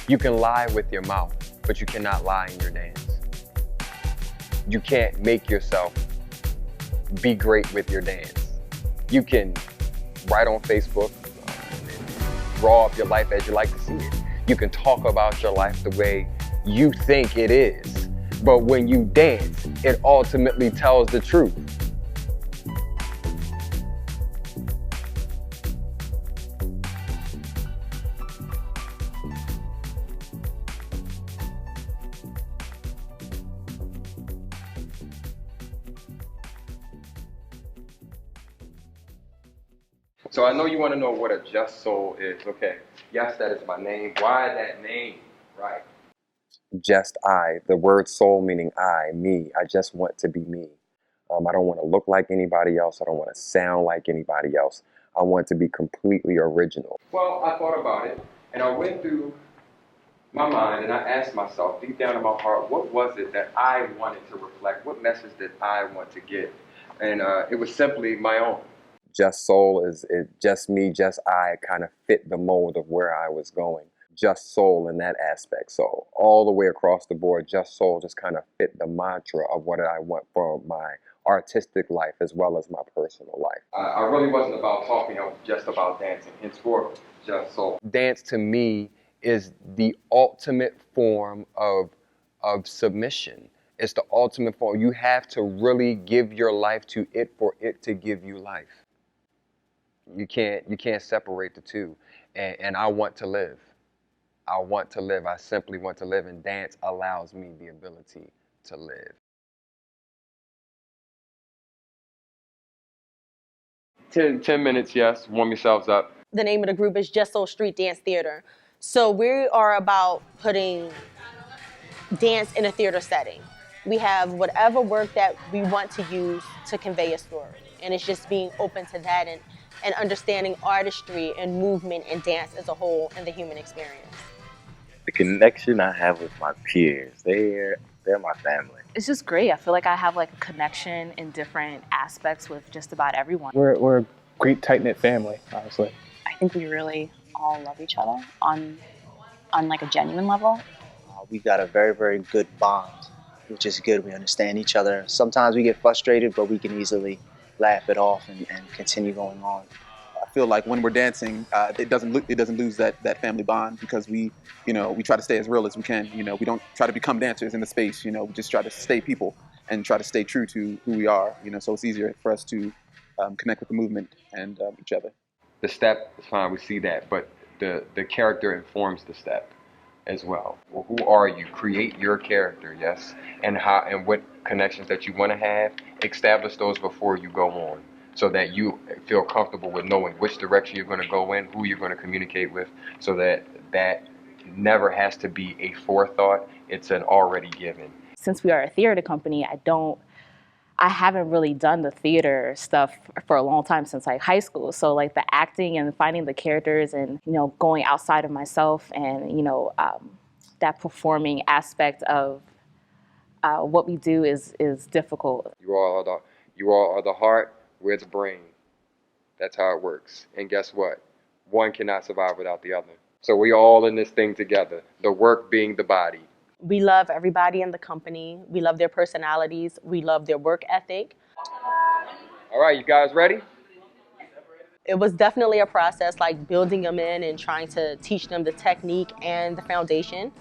You can lie with your mouth, but you cannot lie in your dance. You can't make yourself be great with your dance. You can write on Facebook, draw up your life as you like to see it. You can talk about your life the way you think it is. But when you dance, it ultimately tells the truth. So I know you want to know what a JustSole is. Okay, yes, that is my name. Why that name? Right. Just I, the word soul meaning I, me. I just want to be me. I don't want to look like anybody else. I don't want to sound like anybody else. I want to be completely original. Well, I thought about it, and I went through my mind, and I asked myself, deep down in my heart, what was it that I wanted to reflect? What message did I want to give? And it was simply my own. JustSole is just me, just I, kind of fit the mold of where I was going. JustSole in that aspect. So all the way across the board, JustSole just kind of fit the mantra of what I want for my artistic life as well as my personal life. I really wasn't about talking, I was just about dancing. Henceforth, JustSole. Dance to me is the ultimate form of submission. It's the ultimate form. You have to really give your life to it for it to give you life. You can't separate the two. And I want to live. I want to live. I simply want to live, and dance allows me the ability to live. 10 minutes, yes. Warm yourselves up. The name of the group is JustSole Street Dance Theater. So we are about putting dance in a theater setting. We have whatever work that we want to use to convey a story. And it's just being open to that and understanding artistry and movement and dance as a whole and the human experience. The connection I have with my peers, they're my family. It's just great. I feel like I have like a connection in different aspects with just about everyone. We're a great tight-knit family, honestly. I think we really all love each other on like a genuine level. We got a very, very good bond, which is good. We understand each other. Sometimes we get frustrated, but we can easily laugh it off and continue going on. I feel like when we're dancing, it doesn't lose that family bond, because we try to stay as real as we can. We don't try to become dancers in the space. We just try to stay people and try to stay true to who we are. So it's easier for us to connect with the movement and each other. The step is fine, we see that, but the character informs the step as well. Well, who are you? Create your character, yes, and how and what connections that you want to have. Establish those before you go on, so that you feel comfortable with knowing which direction you're going to go in, who you're going to communicate with, so that never has to be a forethought. It's an already given. Since we are a theater company, I haven't really done the theater stuff for a long time, since like high school. So like the acting and finding the characters and, going outside of myself and, that performing aspect of what we do is difficult. You all are the heart, we're the brain. That's how it works. And guess what? One cannot survive without the other. So we all in this thing together, the work being the body. We love everybody in the company. We love their personalities. We love their work ethic. All right, you guys ready? It was definitely a process, like building them in and trying to teach them the technique and the foundation,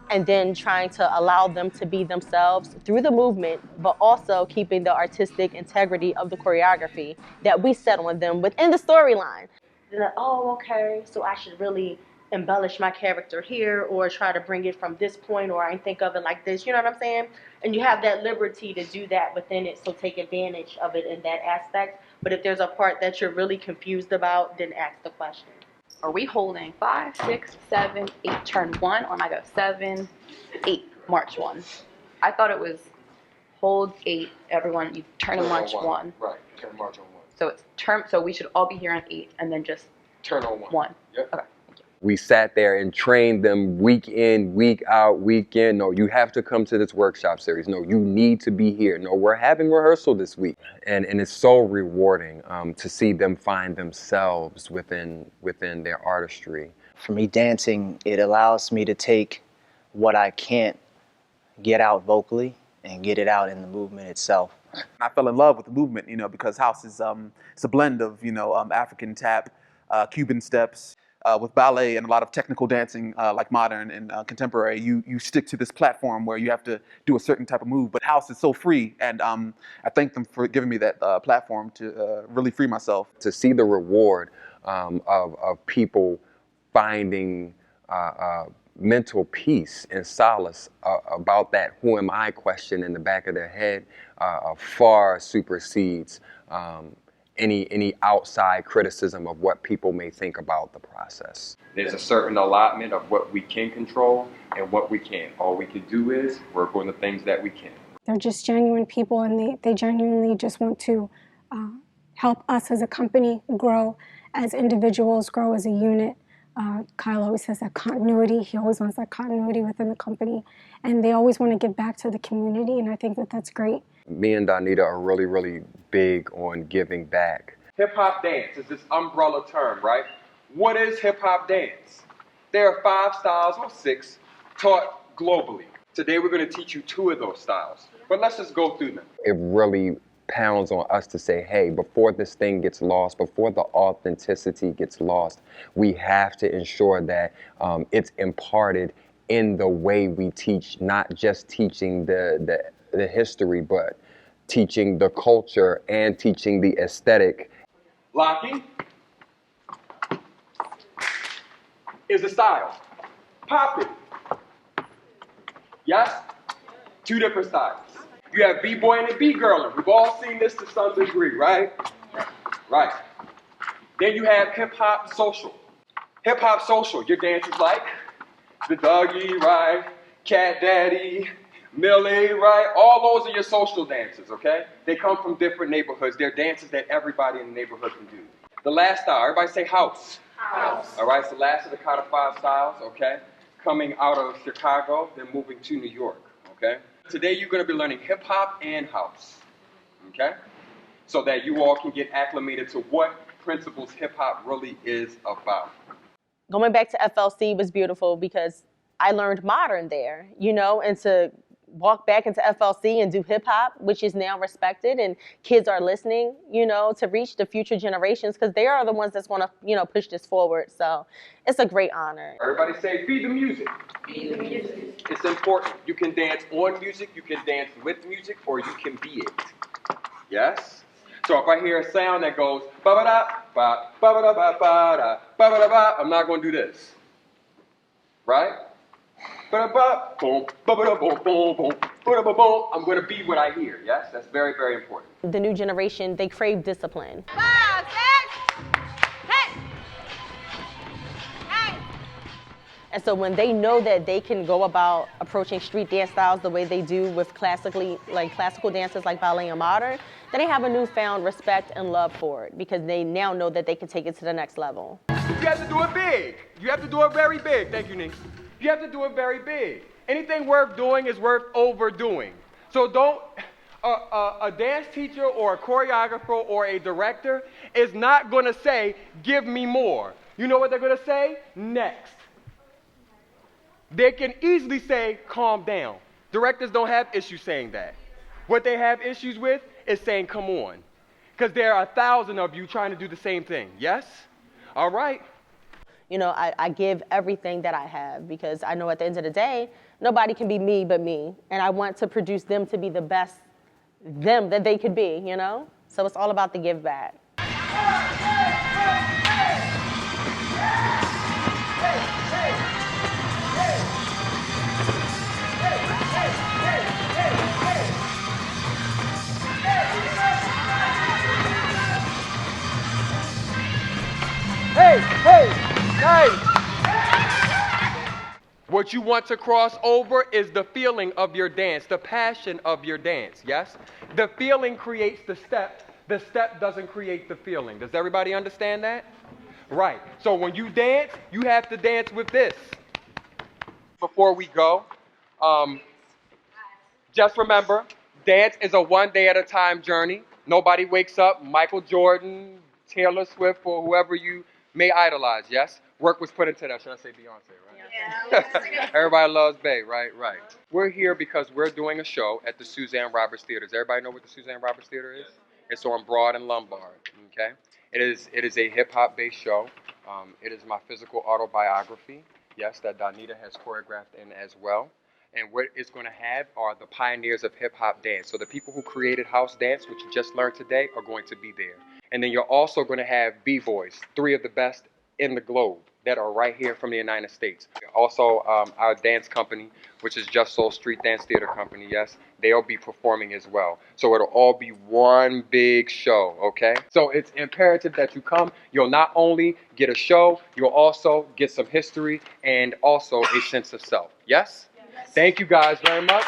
and then trying to allow them to be themselves through the movement, but also keeping the artistic integrity of the choreography that we set on them within the storyline. They're like, oh, okay, so I should really embellish my character here or try to bring it from this point, or I think of it like this, you know what I'm saying? And you have that liberty to do that within it, so take advantage of it in that aspect. But if there's a part that you're really confused about, then ask the question. Are we holding 5, 6, 7, 8, turn 1, or am I go 7, 8, march 1? I thought it was hold 8, everyone, you turn and march 1. Right, turn and march on 1. So it's so we should all be here on 8 and then just turn on 1. 1. Yep. Okay. we sat there and trained them week in, week out, week in. No, you have to come to this workshop series. No, you need to be here. No, we're having rehearsal this week. And it's so rewarding to see them find themselves within their artistry. For me, dancing, it allows me to take what I can't get out vocally and get it out in the movement itself. I fell in love with the movement, because house is it's a blend of African tap, Cuban steps, with ballet and a lot of technical dancing, like modern and contemporary. You stick to this platform where you have to do a certain type of move, but house is so free, and I thank them for giving me that platform to really free myself. To see the reward of people finding mental peace and solace about that who am I question in the back of their head far supersedes any outside criticism of what people may think about the process. There's a certain allotment of what we can control and what we can't. All we can do is work on the things that we can. They're just genuine people, and they genuinely just want to help us as a company grow, as individuals grow as a unit. Kyle always says that continuity. He always wants that continuity within the company. And they always want to give back to the community, and I think that that's great. Me and Dinita are really, really big on giving back. Hip-hop dance is this umbrella term, right? What is hip-hop dance? There are 5 styles or 6 taught globally. Today we're going to teach you 2 of those styles, but let's just go through them. It really pounds on us to say, hey, before this thing gets lost, before the authenticity gets lost, we have to ensure that it's imparted in the way we teach, not just teaching the history, but teaching the culture and teaching the aesthetic. Locking is a style. Popping. Yes? 2 different styles. You have b-boy and b-girling. We've all seen this to some degree, right? Right. Then you have hip-hop social. Hip-hop social, your dances like the doggy, right? Cat daddy, Millie, right? All those are your social dances, okay? They come from different neighborhoods. They're dances that everybody in the neighborhood can do. The last style, everybody say house. House. All right, it's the last of the codified styles, okay? Coming out of Chicago, then moving to New York, okay? Today you're going to be learning hip-hop and house, okay? So that you all can get acclimated to what principles hip-hop really is about. Going back to FLC was beautiful because I learned modern there, and to walk back into FLC and do hip-hop, which is now respected, and kids are listening, to reach the future generations because they are the ones that's going to, push this forward. So it's a great honor. Everybody say, feed the music. Feed the music. It's important. You can dance on music, you can dance with music, or you can be it. Yes? So if I hear a sound that goes ba-ba-da, ba, ba-ba-da-ba-ba-da, ba-ba-da-ba, I'm not going to do this. Right? Ba-da-ba, boom, ba-ba-da, boom, boom, boom, ba-da-ba, boom. I'm going to be what I hear. Yes? That's very, very important. The new generation, they crave discipline. 5, 6, hey! Hey! And so when they know that they can go about approaching street dance styles the way they do with classical dances like ballet and modern, then they have a newfound respect and love for it because they now know that they can take it to the next level. You have to do it big. You have to do it very big. Thank you, Nick. You have to do it very big. Anything worth doing is worth overdoing. So don't, a dance teacher or a choreographer or a director is not going to say, give me more. You know what they're going to say? Next. They can easily say, calm down. Directors don't have issues saying that. What they have issues with is saying, come on. Because there are 1,000 of you trying to do the same thing. Yes? All right. I give everything that I have because I know at the end of the day, nobody can be me but me. And I want to produce them to be the best them that they could be, So it's all about the give back. Hey, hey, hey! What you want to cross over is the feeling of your dance, the passion of your dance, yes? The feeling creates the step doesn't create the feeling. Does everybody understand that? Right. So when you dance, you have to dance with this. Before we go, just remember, dance is a one day at a time journey. Nobody wakes up Michael Jordan, Taylor Swift, or whoever you may idolize, yes? Work was put into that. Should I say Beyonce, right? Yeah. Everybody loves Bey, right? We're here because we're doing a show at the Suzanne Roberts Theater. Does everybody know what the Suzanne Roberts Theater is? It's on Broad and Lombard, okay? It is a hip-hop based show. It is my physical autobiography, yes, that Dinita has choreographed in as well. And what it's going to have are the pioneers of hip-hop dance. So the people who created house dance, which you just learned today, are going to be there. And then you're also going to have B-boys, 3 of the best in the globe that are right here from the United States. Also, our dance company, which is JustSole Street Dance Theater Company, yes, they'll be performing as well. So it'll all be one big show, okay? So it's imperative that you come. You'll not only get a show, you'll also get some history and also a sense of self. Yes? Thank you guys very much.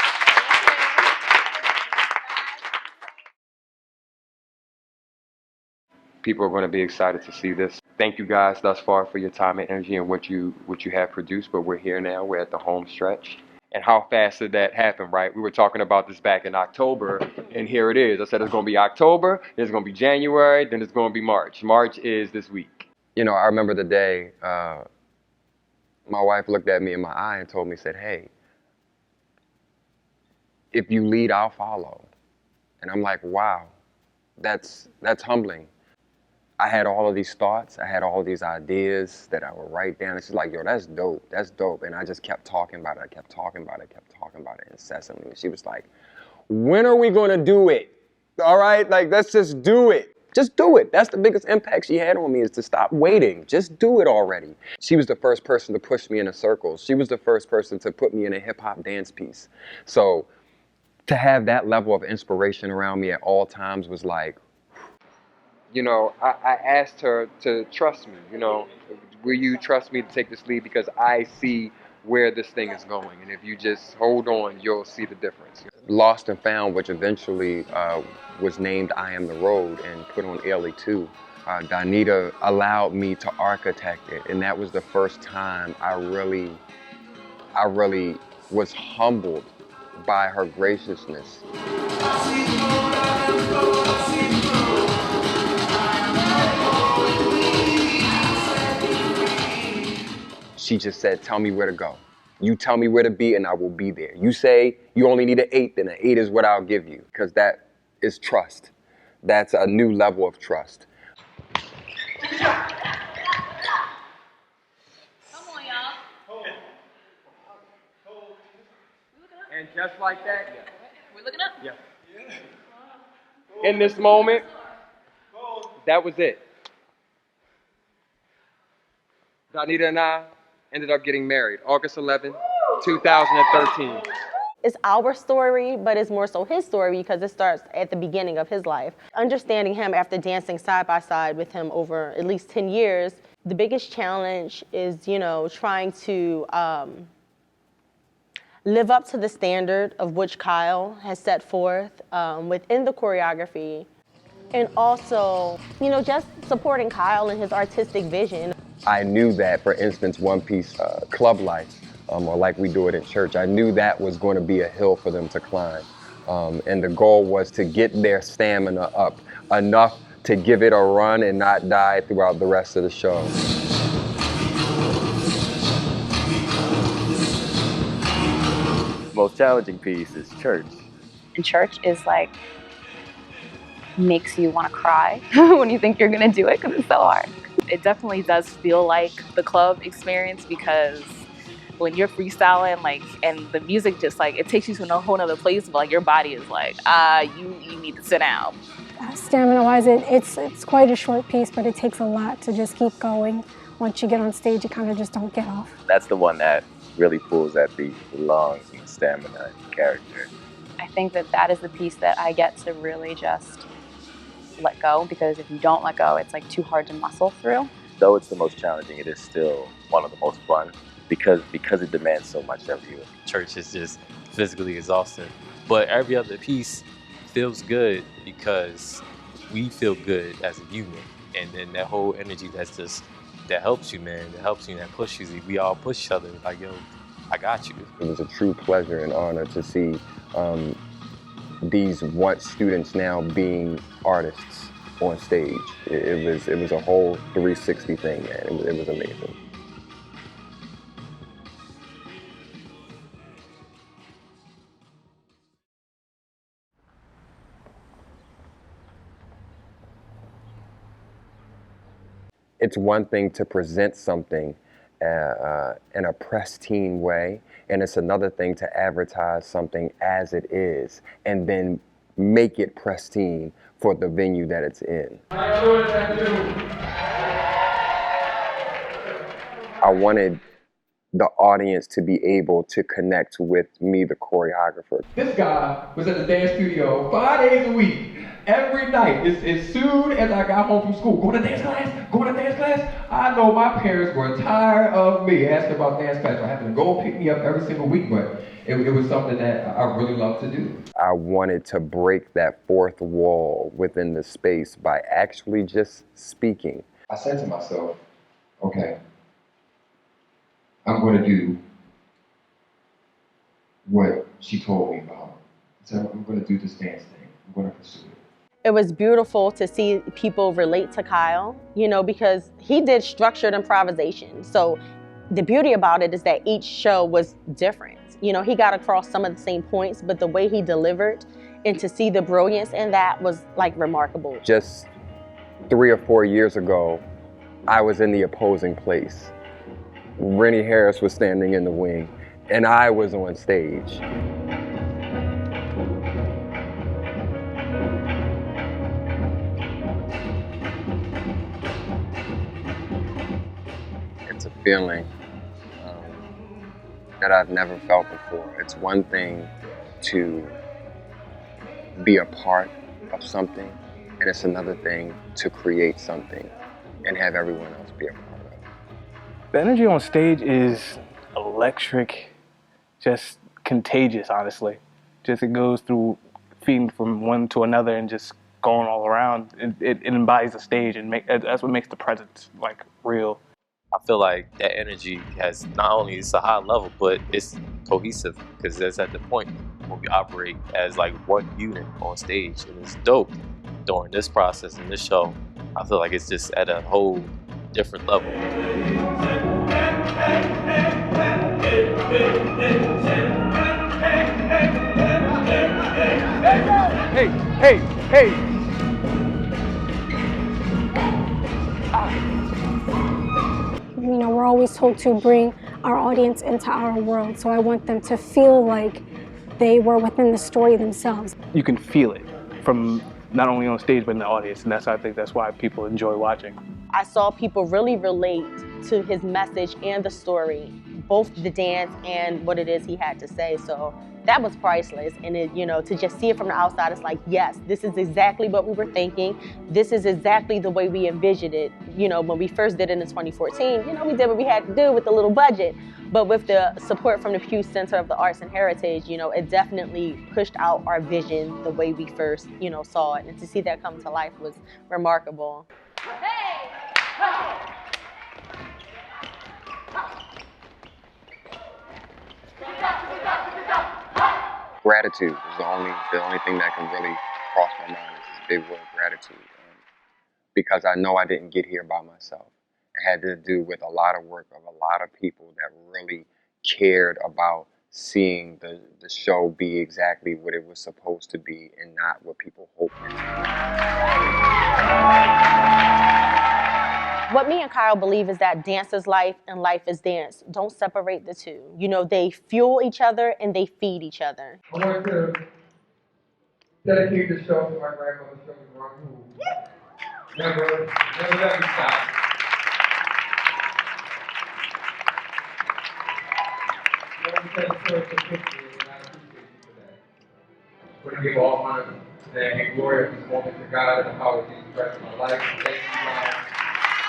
People are going to be excited to see this. Thank you guys thus far for your time and energy and what you have produced, but we're here now. We're at the home stretch. And how fast did that happen, right? We were talking about this back in October, and here it is. I said it's going to be October, then it's going to be January, then it's going to be March. March is this week. You know, I remember the day my wife looked at me in my eye and told me, said, hey, if you lead, I'll follow. And I'm like, wow, that's humbling. I had all of these thoughts, I had all of these ideas that I would write down. It's just like, yo, that's dope. And I just kept talking about it, I kept talking about it incessantly. And she was like, when are we gonna do it? All right, like, let's just do it. Just do it. That's the biggest impact she had on me, is to stop waiting. Just do it already. She was the first person to push me into circles. She was the first person to put me in a hip hop dance piece. So to have that level of inspiration around me at all times was like, you know, I asked her to trust me, you know, will you trust me to take this lead, because I see where this thing is going, and if you just hold on, you'll see the difference. Lost and Found, which eventually was named I Am the Road and put on Ailey 2, Dinita allowed me to architect it, and that was the first time I really was humbled by her graciousness. She just said, tell me where to go. You tell me where to be and I will be there. You say you only need an 8, then an 8 is what I'll give you, because that is trust. That's a new level of trust. Come on, y'all. And just like that, yeah. We're looking up? Yeah. In this moment, that was it. Dinita and I ended up getting married August 11, 2013. It's our story, but it's more so his story because it starts at the beginning of his life. Understanding him after dancing side by side with him over at least 10 years, the biggest challenge is, you know, trying to live up to the standard of which Kyle has set forth within the choreography, and also, you know, just supporting Kyle and his artistic vision. I knew that, for instance, one piece, club life, or like we do it in church, I knew that was going to be a hill for them to climb. And the goal was to get their stamina up enough to give it a run and not die throughout the rest of the show. The most challenging piece is church. And church is like, makes you want to cry when you think you're going to do it, because it's so hard. It definitely does feel like the club experience, because when you're freestyling, like, and the music just like, it takes you to a whole nother place, but like your body is like, you need to sit down. Stamina-wise, it's quite a short piece, but it takes a lot to just keep going. Once you get on stage, you kind of just don't get off. That's the one that really pulls at the lungs and stamina and character. I think that is the piece that I get to really just let go, because if you don't let go, it's like too hard to muscle through. Though it's the most challenging, it is still one of the most fun because it demands so much of you. Church is just physically exhausting, but every other piece feels good because we feel good as a unit, and then that whole energy that's just that helps you, man. That helps you, that pushes you. We all push each other. Like, yo, I got you. It was a true pleasure and honor to see these once students now being artists on stage. It was a whole 360 thing, man. It was amazing. It's one thing to present something in a pristine way, and it's another thing to advertise something as it is and then make it pristine for the venue that it's in. I wanted the audience to be able to connect with me, the choreographer. This guy was at the dance studio 5 days a week, every night. As soon as I got home from school, going to dance class, going to dance class. I know my parents were tired of me asking about dance class. So I had to go pick me up every single week, but it was something that I really loved to do. I wanted to break that fourth wall within the space by actually just speaking. I said to myself, okay, I'm going to do what she told me about. So I'm going to do this dance thing. I'm going to pursue it. It was beautiful to see people relate to Kyle, you know, because he did structured improvisation. So the beauty about it is that each show was different. You know, he got across some of the same points, but the way he delivered and to see the brilliance in that was like remarkable. Just 3 or 4 years ago, I was in the opposing place. Rennie Harris was standing in the wing, and I was on stage. It's a feeling that I've never felt before. It's one thing to be a part of something, and it's another thing to create something and have everyone else be a part of it. The energy on stage is electric, just contagious, honestly. Just it goes through feeding from one to another and just going all around. It embodies the stage, and that's what makes the presence like real. I feel like that energy has not only it's a high level, but it's cohesive because that's at the point when we operate as like one unit on stage, and it's dope. During this process and this show, I feel like it's just at a whole different level. Hey, hey, hey! You know, we're always told to bring our audience into our world, so I want them to feel like they were within the story themselves. You can feel it from not only on stage but in the audience, and I think that's why people enjoy watching. I saw people really relate to his message and the story, both the dance and what it is he had to say. So that was priceless. And it, you know, to just see it from the outside, it's like, yes, this is exactly what we were thinking. This is exactly the way we envisioned it. You know, when we first did it in 2014, you know, we did what we had to do with a little budget. But with the support from the Pew Center of the Arts and Heritage, you know, it definitely pushed out our vision the way we first, you know, saw it. And to see that come to life was remarkable. Hey! Gratitude is the only thing that can really cross my mind is this big word, gratitude. Because I know I didn't get here by myself. It had to do with a lot of work of a lot of people that really cared about seeing the show be exactly what it was supposed to be and not what people hoped it to be. What me and Kyle believe is that dance is life and life is dance. Don't separate the two. You know, they fuel each other and they feed each other. I want to dedicate this show to my grandmother, who never let me stop. We're going to give all honor and glory of this moment to God and the power of Jesus Christ in my life. Thank you, God.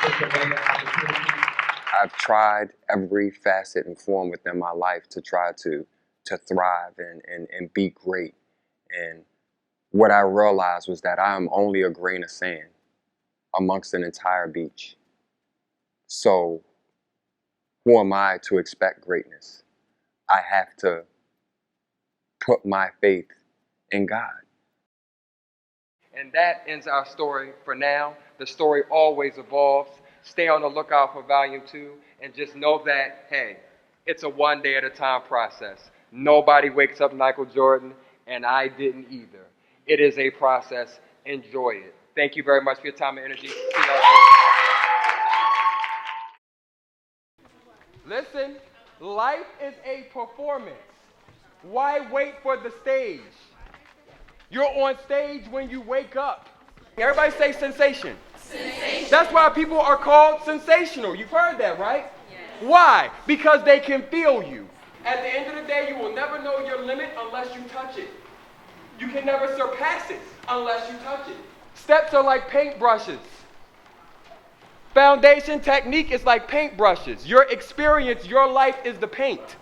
It's an amazing opportunity. I've tried every facet and form within my life to try to thrive and be great. And what I realized was that I am only a grain of sand amongst an entire beach. So who am I to expect greatness? I have to put my faith in God. And that ends our story for now. The story always evolves. Stay on the lookout for volume 2, and just know that, hey, it's a one day at a time process. Nobody wakes up Michael Jordan, and I didn't either. It is a process. Enjoy it. Thank you very much for your time and energy. See y'all soon. Listen, life is a performance. Why wait for the stage? You're on stage when you wake up. Everybody say sensation. Sensation. That's why people are called sensational. You've heard that, right? Yes. Why? Because they can feel you. At the end of the day, you will never know your limit unless you touch it. You can never surpass it unless you touch it. Steps are like paintbrushes. Foundation technique is like paintbrushes. Your experience, your life is the paint.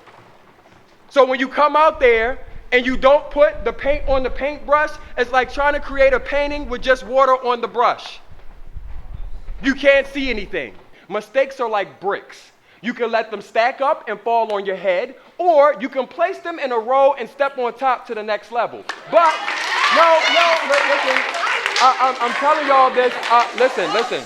So when you come out there and you don't put the paint on the paintbrush, it's like trying to create a painting with just water on the brush. You can't see anything. Mistakes are like bricks. You can let them stack up and fall on your head, or you can place them in a row and step on top to the next level. But, listen, I'm telling y'all this, listen.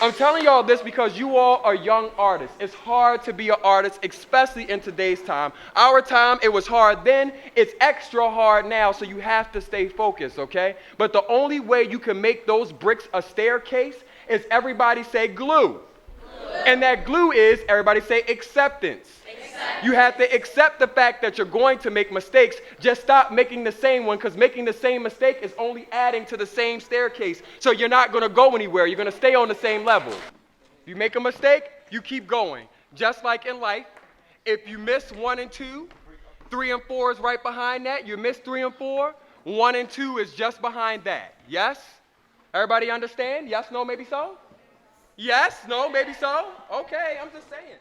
I'm telling y'all this because you all are young artists. It's hard to be an artist, especially in today's time. Our time, it was hard then. It's extra hard now, so you have to stay focused, okay? But the only way you can make those bricks a staircase is everybody say glue. And that glue is, everybody say acceptance. You have to accept the fact that you're going to make mistakes. Just stop making the same one, because making the same mistake is only adding to the same staircase. So you're not going to go anywhere. You're going to stay on the same level. You make a mistake, you keep going. Just like in life, if you miss 1 and 2, 3 and 4 is right behind that. You miss 3 and 4, 1 and 2 is just behind that. Yes? Everybody understand? Yes, no, maybe so? Yes, no, maybe so? Okay, I'm just saying.